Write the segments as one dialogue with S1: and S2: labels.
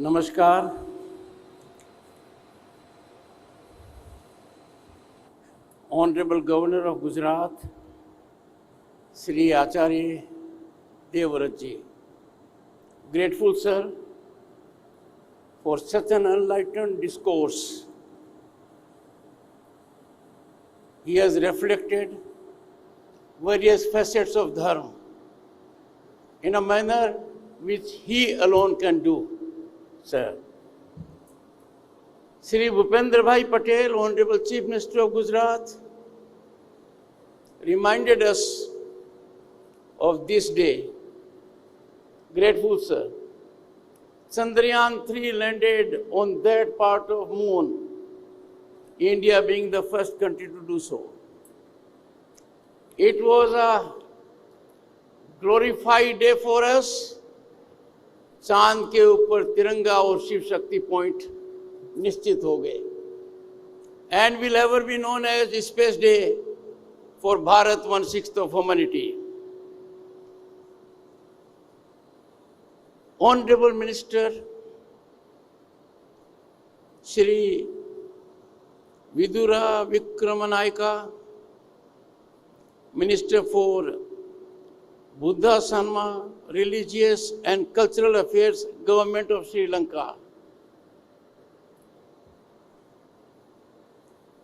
S1: नमस्कार। Honorable Governor of Gujarat, Shri Acharya Devvrat ji. Grateful, sir, for such an enlightened discourse. He has reflected various facets of Dharma in a manner which he alone can do, sir. Shri Bhupendra Bhai Patel, Honorable Chief Minister of Gujarat, reminded us of this day. Grateful, sir. Chandrayaan-3 landed on that part of moon, India being the first country to do so. It was a glorified day for us. चांद के ऊपर तिरंगा और Shiv Shakti point निश्चित हो गए. And will ever be known as Space Day for Bharat, 1/6 of humanity. Honorable Minister Shri Vidura Vikramanayaka, Minister for Buddha Dharma, Religious and Cultural Affairs, Government of Sri Lanka.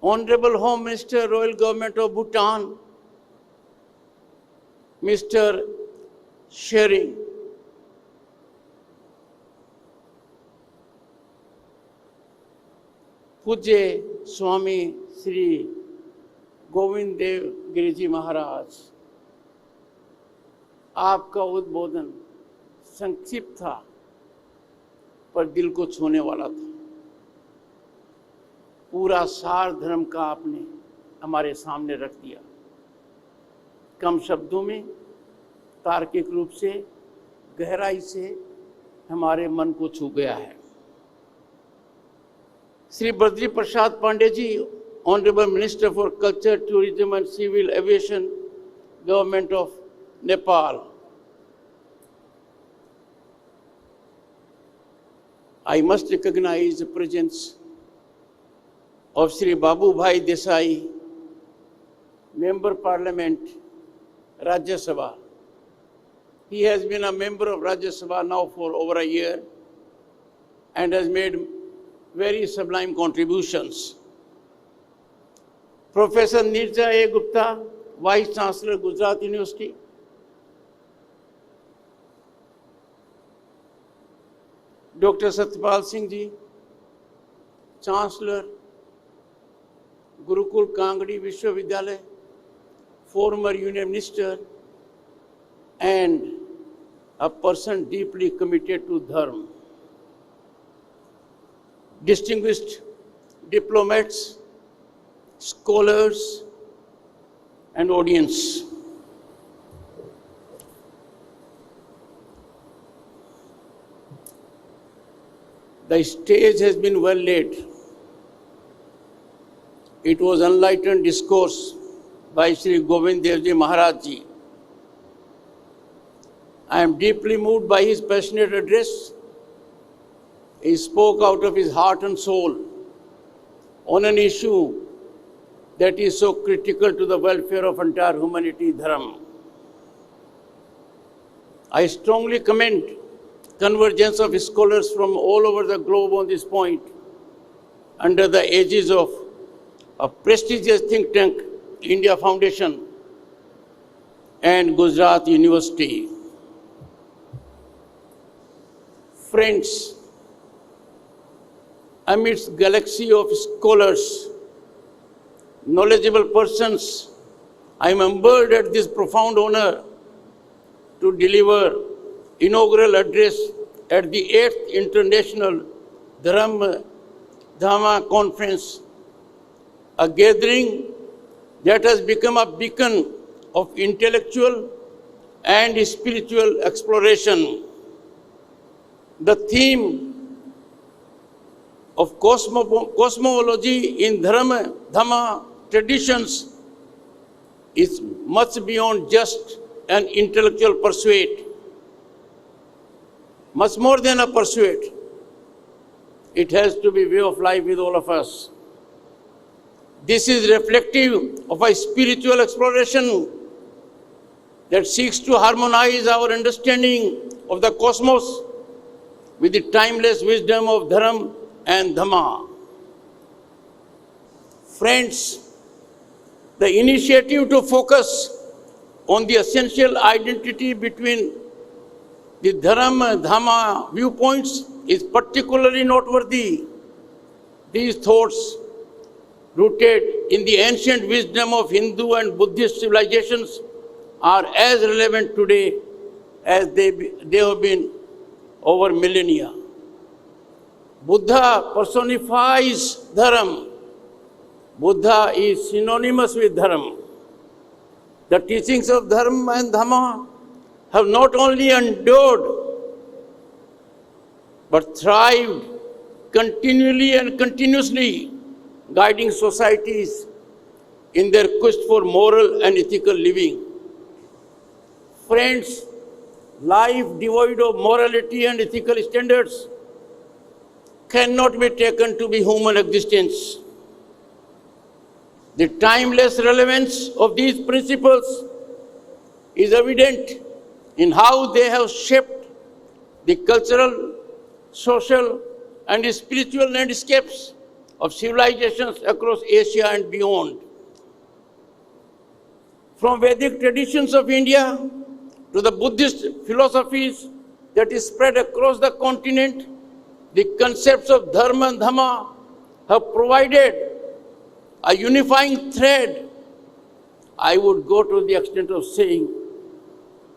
S1: Honorable Home Minister, Royal Government of Bhutan, Mr. Sharing. पूज्य स्वामी श्री गोविंद देव गिरि जी महाराज, आपका उद्बोधन संक्षिप्त था पर दिल को छूने वाला था. पूरा सार धर्म का आपने हमारे सामने रख दिया. कम शब्दों में तार्किक रूप से गहराई से हमारे मन को छू गया है. Shri Badri Prasad Pande ji, honourable minister for culture, tourism and civil aviation, government of Nepal. I must recognize the presence of Shri Babu Bhai Desai, Member Parliament, Rajya Sabha. He has been a member of Rajya Sabha now for over a year and has made very sublime contributions. Professor Nirja A. Gupta, Vice Chancellor, Gujarat University. Dr. Satyapal Singh ji, Chancellor, Gurukul Kangadi Vishwavidyalaya, former Union Minister, and a person deeply committed to Dharma. Distinguished diplomats, scholars, and audience. The stage has been well laid. It was enlightened discourse by Shri Govind Dev Ji Maharaj Ji. I am deeply moved by his passionate address. He spoke out of his heart and soul on an issue that is so critical to the welfare of entire humanity, Dharma. I strongly commend convergence of scholars from all over the globe on this point under the aegis of a prestigious think tank, India Foundation and Gujarat University. Friends, amidst galaxy of scholars, knowledgeable persons, I am humbled at this profound honor to deliver inaugural address at the 8th International Dharma-Dhamma Conference, a gathering that has become a beacon of intellectual and spiritual exploration. The theme of cosmology in Dharma traditions is much beyond just an intellectual pursuit, much more than a pursuit. It has to be way of life with all of us. This is reflective of a spiritual exploration that seeks to harmonize our understanding of the cosmos with the timeless wisdom of Dharma and Dhamma. Friends, the initiative to focus on the essential identity between the Dharma-Dhamma viewpoints is particularly noteworthy. These thoughts, rooted in the ancient wisdom of Hindu and Buddhist civilizations, are as relevant today as they have been over millennia. Buddha personifies Dharma. Buddha is synonymous with Dharma. The teachings of Dharma and Dhamma have not only endured but thrived continually and continuously, guiding societies in their quest for moral and ethical living. Friends, life devoid of morality and ethical standards cannot be taken to be human existence. The timeless relevance of these principles is evident in how they have shaped the cultural, social, and spiritual landscapes of civilizations across Asia and beyond. From Vedic traditions of India to the Buddhist philosophies that is spread across the continent, the concepts of Dharma and Dhamma have provided a unifying thread. I would go to the extent of saying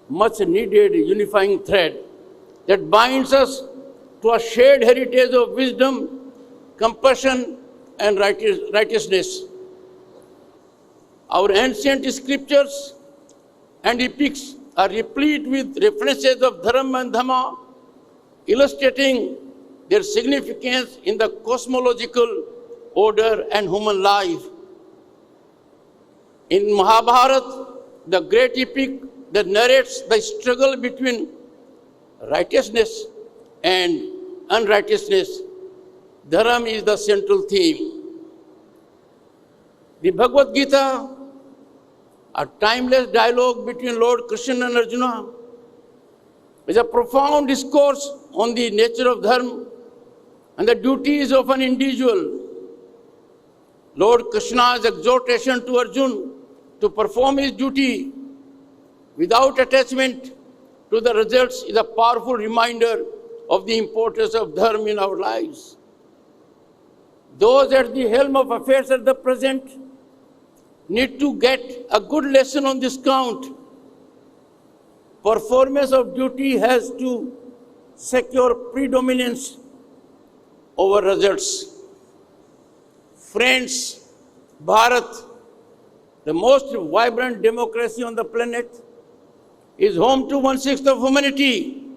S1: much needed unifying thread that binds us to a shared heritage of wisdom, compassion, and righteousness. Our ancient scriptures and epics are replete with references of Dharma and Dhamma, illustrating their significance in the cosmological order and human life. In Mahabharata, the great epic that narrates the struggle between righteousness and unrighteousness, Dharma is the central theme. The Bhagavad Gita, a timeless dialogue between Lord Krishna and Arjuna, is a profound discourse on the nature of Dharma and the duties of an individual. Lord Krishna's exhortation to Arjuna to perform his duty without attachment to the results is a powerful reminder of the importance of Dharma in our lives. Those at the helm of affairs at the present need to get a good lesson on this count. Performance of duty has to secure predominance over results. Friends, Bharat, the most vibrant democracy on the planet, is home to 1/6 of humanity.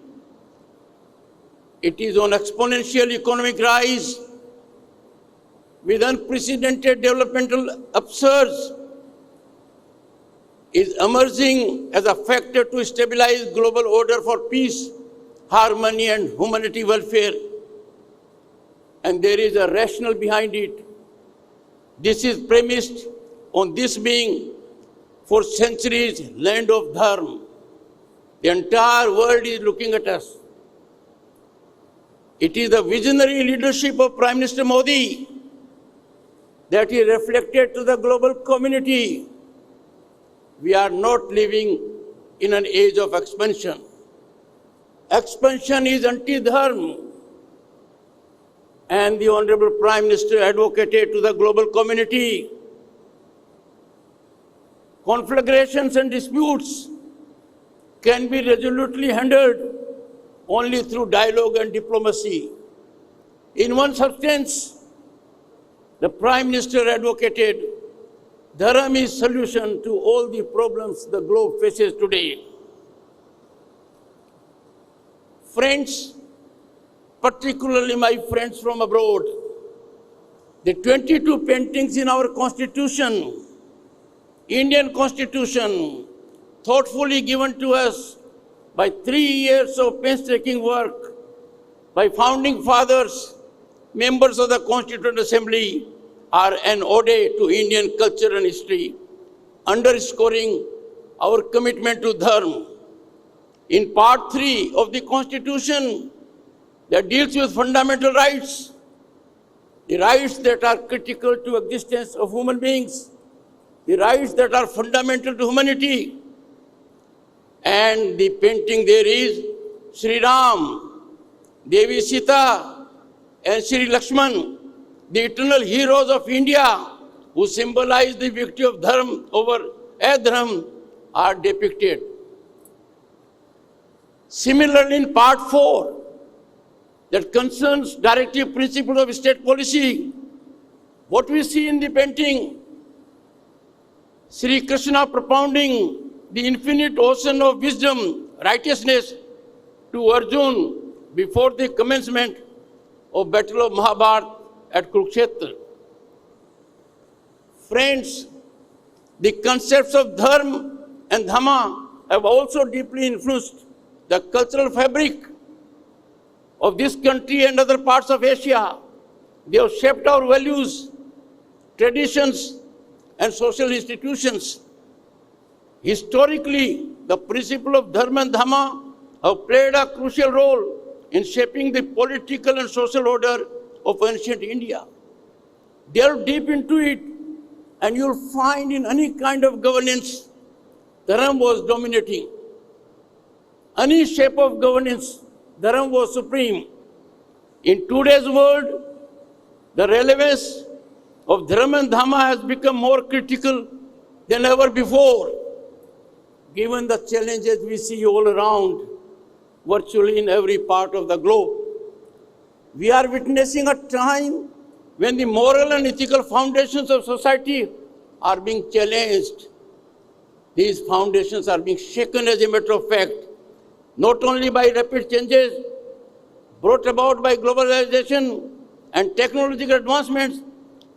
S1: It is on exponential economic rise with unprecedented developmental upsurge, is emerging as a factor to stabilize global order for peace, harmony, and humanity welfare. And there is a rationale behind it. This is premised on this being, for centuries, land of Dharma. The entire world is looking at us. It is the visionary leadership of Prime Minister Modi that is reflected to the global community. We are not living in an age of expansion. Expansion is anti-Dharma. And the Honorable Prime Minister advocated to the global community. Conflagrations and disputes can be resolutely handled only through dialogue and diplomacy. In one substance, the Prime Minister advocated Dharma is solution to all the problems the globe faces today. Friends, particularly my friends from abroad, the 22 paintings in our Constitution, Indian Constitution, thoughtfully given to us by 3 years of painstaking work by founding fathers, members of the Constituent Assembly are an ode to Indian culture and history, underscoring our commitment to Dharma. In Part 3 of the Constitution that deals with fundamental rights, the rights that are critical to existence of human beings, the rights that are fundamental to humanity. And the painting there is Sri Ram, Devi Sita, and Sri Lakshman, the eternal heroes of India, who symbolize the victory of Dharma over Adharma, are depicted. Similarly, in Part 4, that concerns directive principles of state policy, what we see in the painting, Sri Krishna propounding the infinite ocean of wisdom, righteousness to Arjun before the commencement of Battle of Mahabharata at Kurukshetra. Friends, the concepts of Dharma and Dhamma have also deeply influenced the cultural fabric of this country and other parts of Asia. They have shaped our values, traditions, and social institutions. Historically, the principle of Dharma and Dhamma have played a crucial role in shaping the political and social order of ancient India. Delve deep into it, and you'll find in any kind of governance, Dharma was dominating. Any shape of governance, Dharma was supreme. In today's world, the relevance of Dharma and Dhamma has become more critical than ever before, given the challenges we see all around, virtually in every part of the globe. We are witnessing a time when the moral and ethical foundations of society are being challenged. These foundations are being shaken, as a matter of fact, not only by rapid changes brought about by globalization and technological advancements,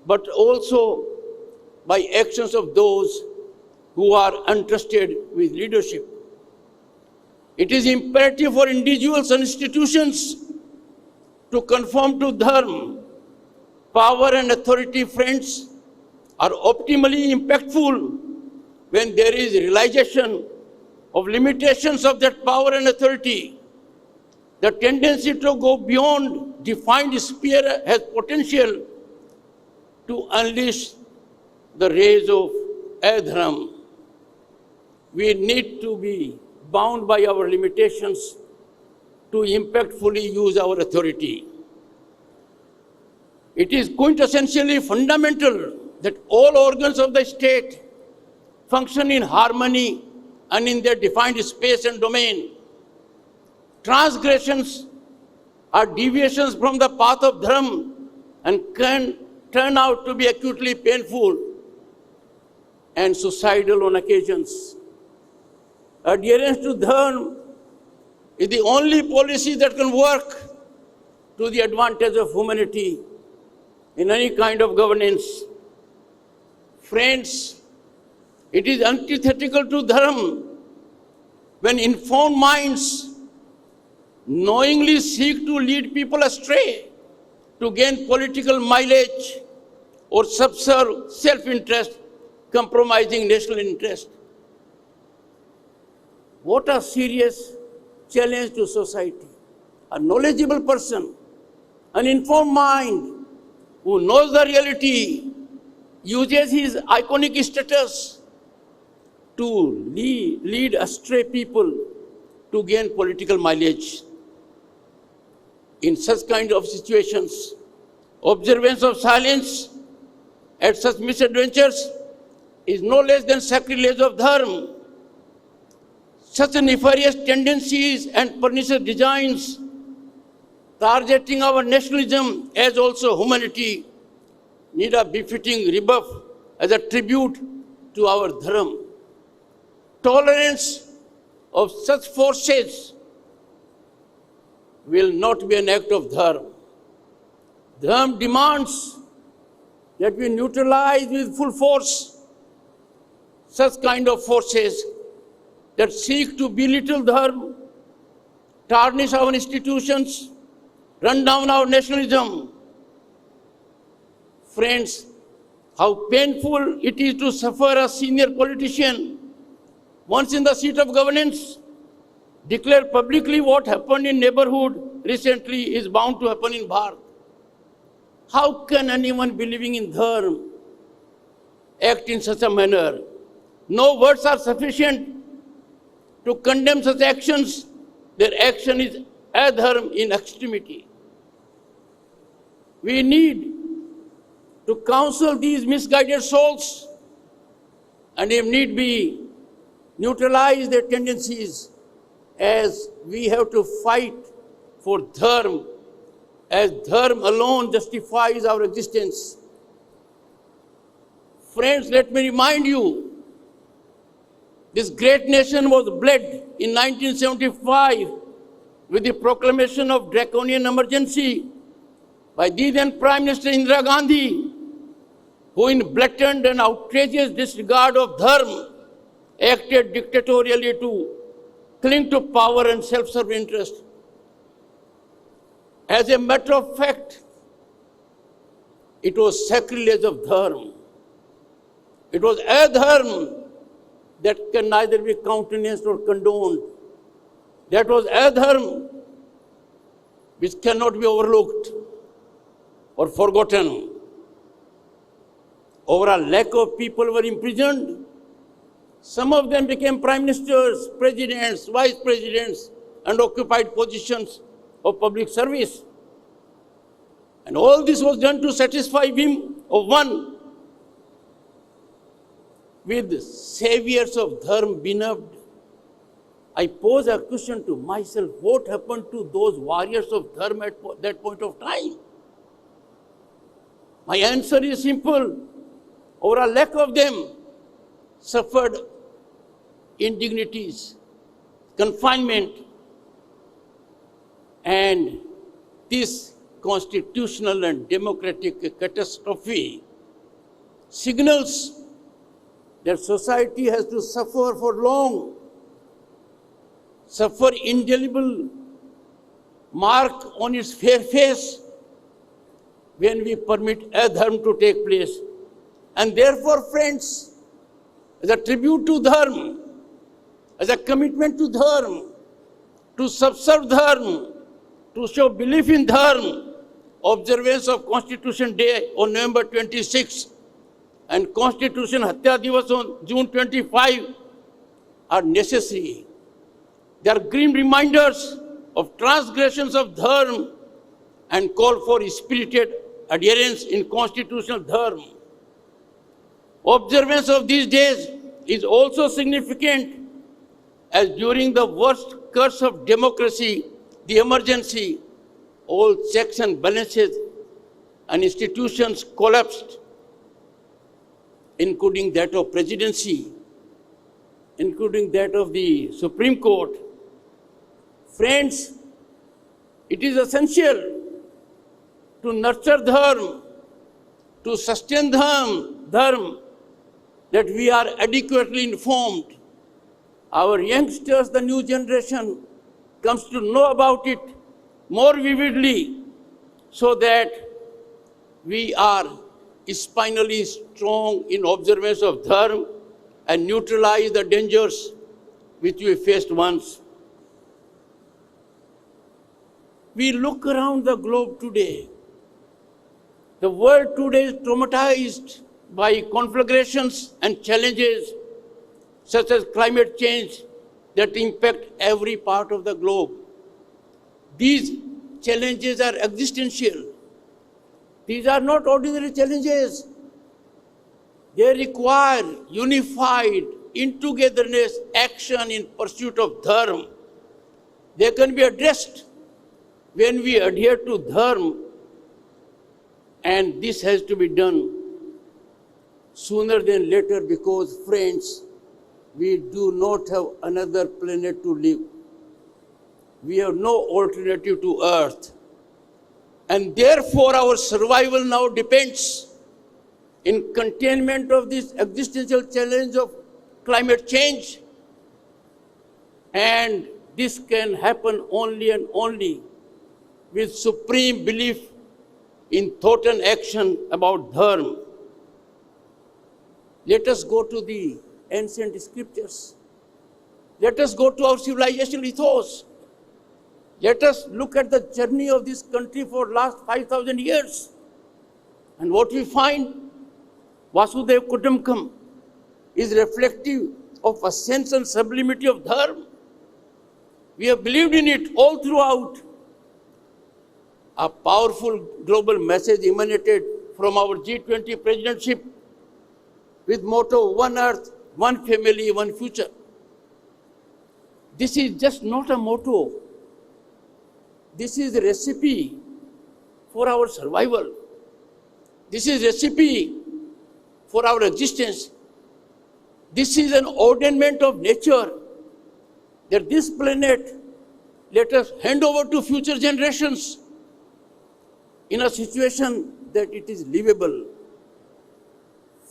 S1: but also by actions of those who are entrusted with leadership. It is imperative for individuals and institutions to conform to Dharma. Power and authority, friends, are optimally impactful when there is realization of limitations of that power and authority. The tendency to go beyond defined sphere has potential to unleash the rays of Adharma. We need to be bound by our limitations to impactfully use our authority. It is quintessentially fundamental that all organs of the state function in harmony and in their defined space and domain. Transgressions are deviations from the path of Dharma and can turn out to be acutely painful and suicidal on occasions. Adherence to Dharma is the only policy that can work to the advantage of humanity in any kind of governance. Friends, it is antithetical to Dharma when informed minds knowingly seek to lead people astray to gain political mileage or subserve self-interest, compromising national interest. What a serious challenge to society. A knowledgeable person, an informed mind who knows the reality, uses his iconic status to lead astray people to gain political mileage. In such kind of situations, observance of silence at such misadventures is no less than sacrilege of Dharma. Such nefarious tendencies and pernicious designs targeting our nationalism as also humanity need a befitting rebuff as a tribute to our Dharma. Tolerance of such forces will not be an act of Dharma. Dharma demands that we neutralize with full force such kind of forces that seek to belittle Dharma, tarnish our institutions, run down our nationalism, Friends, how painful it is to suffer a senior politician once in the seat of governance declare publicly what happened in neighborhood recently is bound to happen in Bharat. How can anyone believing in Dharma act in such a manner? No words are sufficient to condemn such actions. Their action is adharma in extremity. We need to counsel these misguided souls and, if need be, neutralize their tendencies, as we have to fight for dharma, as dharma alone justifies our existence. Friends, let me remind you, this great nation was bled in 1975 with the proclamation of draconian emergency by the then Prime Minister Indira Gandhi, who in blatant and outrageous disregard of dharma acted dictatorially to cling to power and self-serve interest. As a matter of fact, it was sacrilege of dharma. It was adharma that can neither be countenanced nor condoned. That was adharma which cannot be overlooked or forgotten. Over a lakh of people were imprisoned. Some of them became prime ministers, presidents, vice presidents, and occupied positions of public service. And all this was done to satisfy whim of one. With saviors of dharma beloved, I pose a question to myself: what happened to those warriors of dharma at that point of time? My answer is simple. Over a lakh of them suffered indignities, confinement, and this constitutional and democratic catastrophe signals that society has to suffer for long, suffer indelible mark on its fair face when we permit adharma to take place. And therefore, friends, as a tribute to dharma, as a commitment to dharma, to subserve dharma, to show belief in dharma, observance of Constitution Day on November 26 and Constitution Hatya Divas on June 25 are necessary. They are grim reminders of transgressions of dharma and call for spirited adherence in constitutional dharma. Observance of these days is also significant, as during the worst curse of democracy, the emergency, all checks and balances and institutions collapsed, including that of presidency, including that of the Supreme Court. Friends, it is essential to nurture dharma, to sustain dharma, that we are adequately informed. Our youngsters, the new generation, comes to know about it more vividly, so that we are spinally strong in observance of dharma and neutralize the dangers which we faced once. We look around the globe today. The world today is traumatized by conflagrations and challenges such as climate change that impact every part of the globe. These challenges are existential. These are not ordinary challenges. They require unified, in-togetherness action in pursuit of dharma. They can be addressed when we adhere to dharma, and this has to be done sooner than later, because, friends, we do not have another planet to live. We have no alternative to Earth. And therefore, our survival now depends in containment of this existential challenge of climate change. And this can happen only and only with supreme belief in thought and action about Dharma. Let us go to the ancient scriptures. Let us go to our civilizational ethos. Let us look at the journey of this country for last 5,000 years. And what we find, Vasudeva Kutumbakam is reflective of a sense and sublimity of Dharma. We have believed in it all throughout. A powerful global message emanated from our G20 presidentship with motto, One Earth, One Family, One Future. This is just not a motto. This is a recipe for our survival. This is a recipe for our existence. This is an ordainment of nature that this planet, let us hand over to future generations in a situation that it is livable.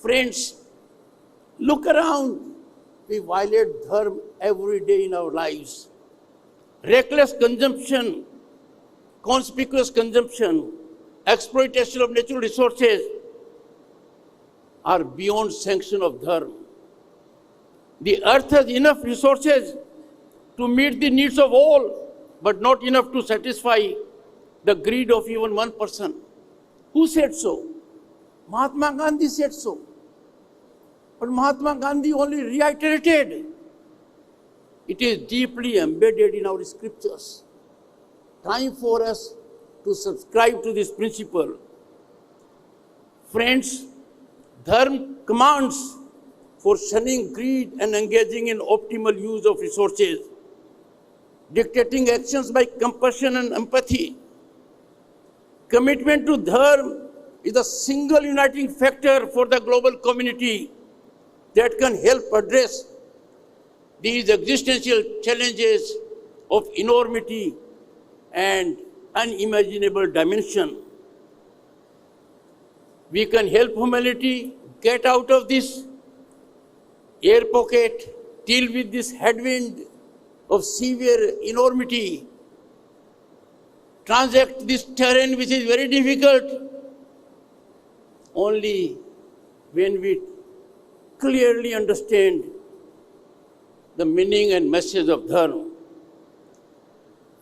S1: Friends, look around. We violate Dharma every day in our lives. Reckless consumption, conspicuous consumption, exploitation of natural resources are beyond sanction of Dharma. The earth has enough resources to meet the needs of all, but not enough to satisfy the greed of even one person. Who said so? Mahatma Gandhi said so. But Mahatma Gandhi only reiterated. It is deeply embedded in our scriptures. Time for us to subscribe to this principle. Friends, Dharma commands for shunning greed and engaging in optimal use of resources, dictating actions by compassion and empathy. Commitment to Dharma is a single uniting factor for the global community that can help address these existential challenges of enormity and unimaginable dimension. We can help humanity get out of this air pocket, deal with this headwind of severe enormity, transact this terrain which is very difficult, only when we clearly understand the meaning and message of Dharma.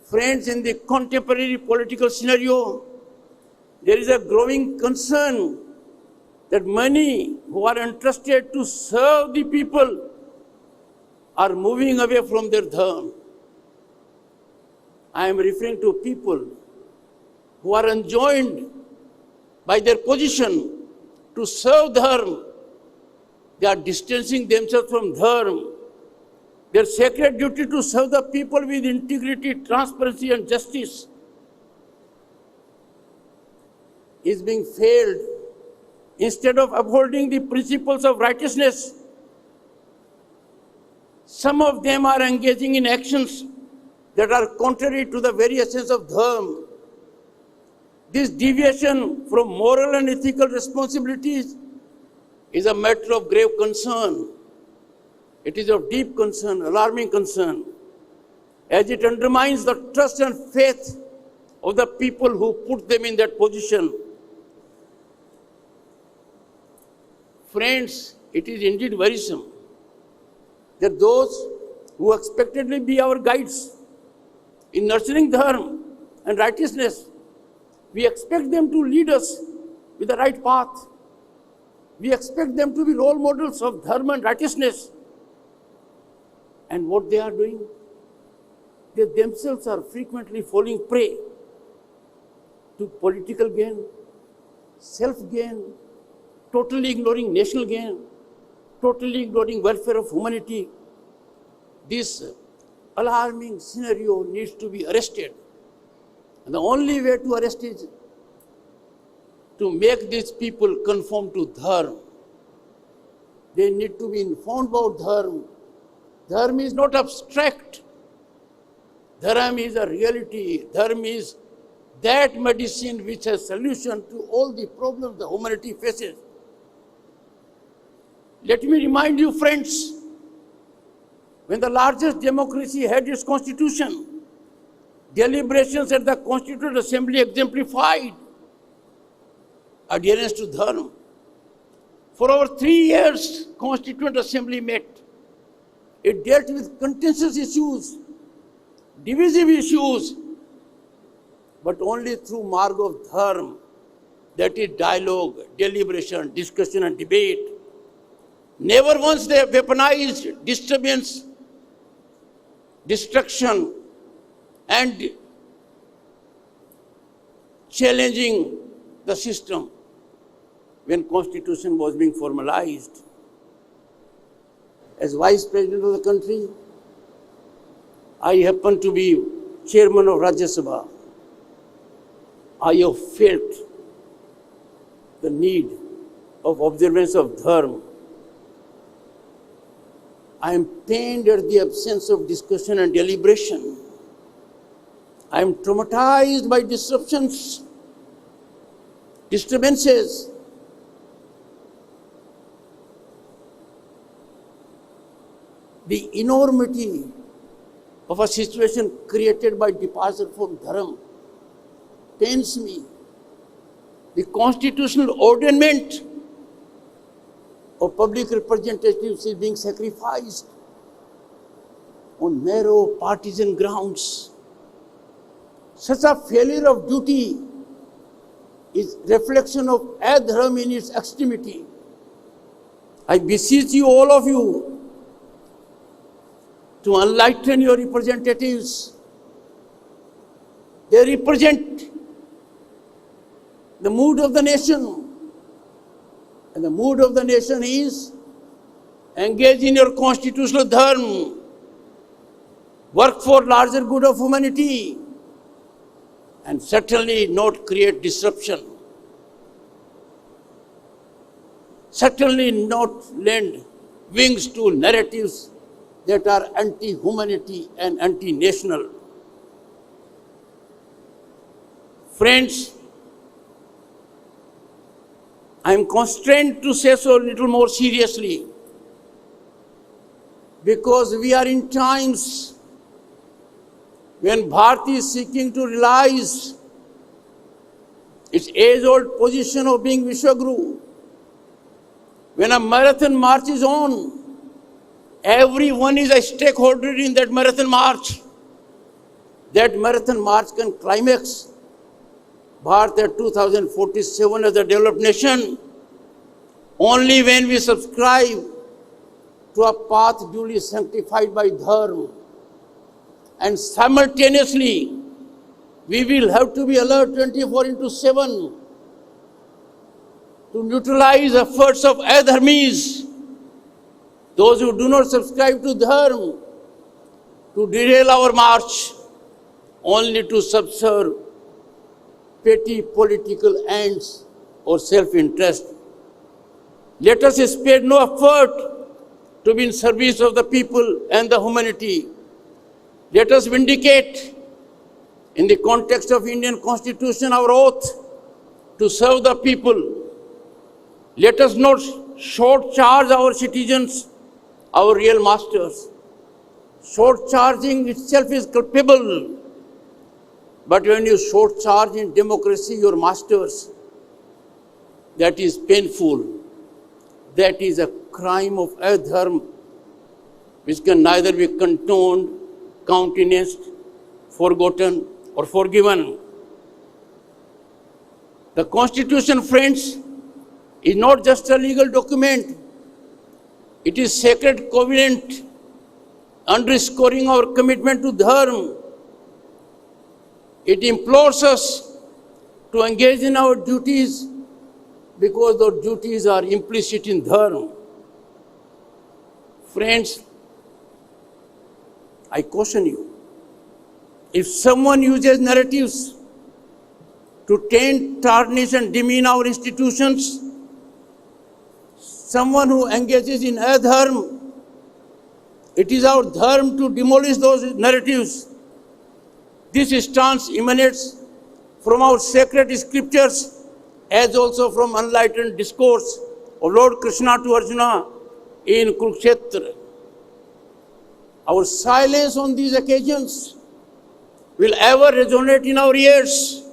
S1: Friends, in the contemporary political scenario, there is a growing concern that many who are entrusted to serve the people are moving away from their Dharma. I am referring to people who are enjoined by their position to serve Dharma. They are distancing themselves from Dharma. Their sacred duty to serve the people with integrity, transparency, and justice is being failed. Instead of upholding the principles of righteousness, some of them are engaging in actions that are contrary to the very essence of Dharma. This deviation from moral and ethical responsibilities is a matter of grave concern. It is of deep concern, alarming concern, as it undermines the trust and faith of the people who put them in that position. Friends, it is indeed worrisome that those who expectedly be our guides in nurturing Dharma and righteousness, we expect them to lead us with the right path. We expect them to be role models of Dharma and righteousness. And what they are doing? They themselves are frequently falling prey to political gain, self-gain, totally ignoring national gain, totally ignoring welfare of humanity. This alarming scenario needs to be arrested. And the only way to arrest is to make these people conform to Dharma. They need to be informed about Dharma. Dharma is not abstract. Dharma is a reality. Dharma is that medicine which has solution to all the problems the humanity faces. Let me remind you, friends, when the largest democracy had its constitution, deliberations at the Constituent Assembly exemplified adherence to Dharma. For over 3 years, Constituent Assembly met. It dealt with contentious issues, divisive issues, but only through marg of Dharma, that is dialogue, deliberation, discussion and debate. Never once they weaponized disturbance, destruction and challenging the system when Constitution was being formalized. As Vice President of the country, I happen to be Chairman of Rajya Sabha. I have felt the need of observance of Dharma. I am pained at the absence of discussion and deliberation. I am traumatized by disruptions, disturbances. The enormity of a situation created by departure from Dharma pains me. The constitutional ordainment of public representatives is being sacrificed on narrow partisan grounds. Such a failure of duty is reflection of adharma in its extremity. I beseech you, all of you, to enlighten your representatives. They represent the mood of the nation. And the mood of the nation is engage in your constitutional dharma, work for larger good of humanity, and certainly not create disruption. Certainly not lend wings to narratives that are anti-humanity and anti-national. Friends, I am constrained to say so a little more seriously because we are in times when Bharat is seeking to realize its age-old position of being Vishwaguru. When a marathon march is on, everyone is a stakeholder in that marathon march. That marathon march can climax Bharat at 2047 as a developed nation only when we subscribe to a path duly sanctified by Dharma. And simultaneously, we will have to be alert 24/7 to neutralize efforts of adharmis, those who do not subscribe to Dharma, to derail our march only to subserve petty political ends or self-interest. Let us spare no effort to be in service of the people and the humanity. Let us vindicate, in the context of Indian Constitution, our oath to serve the people. Let us not short-charge our citizens, our real masters. Short-charging itself is culpable. But when you short-charge in democracy your masters, that is painful. That is a crime of adharma, which can neither be condoned, countenanced, forgotten, or forgiven. The Constitution, friends, is not just a legal document. It is sacred covenant underscoring our commitment to Dharma. It implores us to engage in our duties because those duties are implicit in Dharma. Friends, I caution you, if someone uses narratives to taint, tarnish and demean our institutions, someone who engages in adharma, it is our dharma to demolish those narratives. This stance emanates from our sacred scriptures as also from enlightened discourse of Lord Krishna to Arjuna in Kurukshetra. Our silence on these occasions will ever resonate in our ears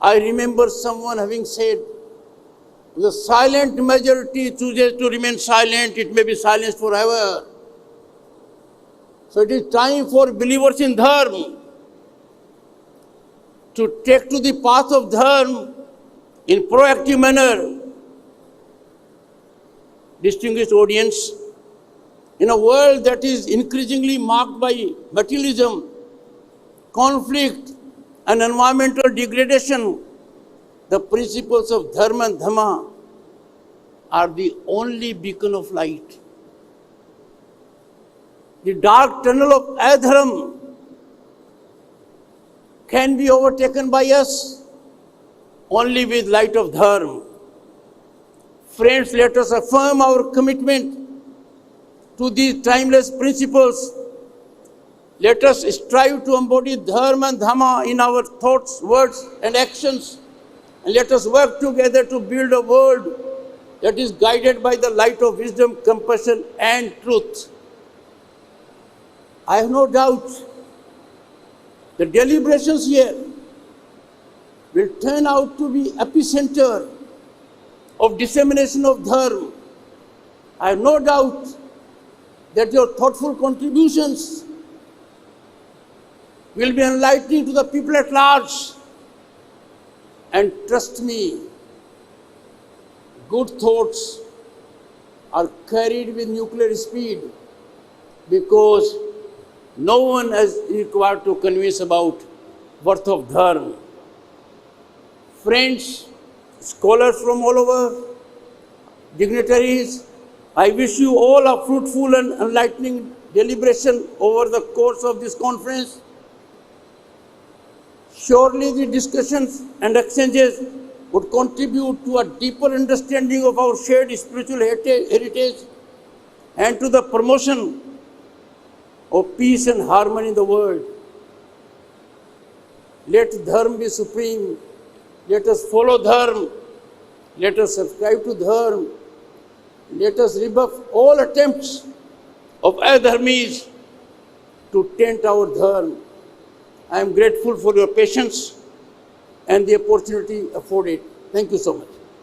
S1: I remember someone having said, the silent majority chooses to remain silent, it may be silenced forever. So it is time for believers in Dharma to take to the path of Dharma in proactive manner. Distinguished audience, in a world that is increasingly marked by materialism, conflict, and environmental degradation, the principles of Dharma and Dhamma are the only beacon of light. The dark tunnel of adharma can be overtaken by us only with light of Dharma. Friends, let us affirm our commitment to these timeless principles. Let us strive to embody Dharma and Dhamma in our thoughts, words, and actions. And let us work together to build a world that is guided by the light of wisdom, compassion, and truth. I have no doubt the deliberations here will turn out to be epicenter of dissemination of Dharma. I have no doubt that your thoughtful contributions will be enlightening to the people at large. And trust me, good thoughts are carried with nuclear speed because no one is required to convince about worth of Dharma. Friends, scholars from all over, dignitaries, I wish you all a fruitful and enlightening deliberation over the course of this conference. Surely the discussions and exchanges would contribute to a deeper understanding of our shared spiritual heritage and to the promotion of peace and harmony in the world. Let Dharma be supreme. Let us follow Dharma. Let us subscribe to Dharma. Let us rebuff all attempts of adharmis to taint our Dharma. I am grateful for your patience and the opportunity afforded. Thank you so much.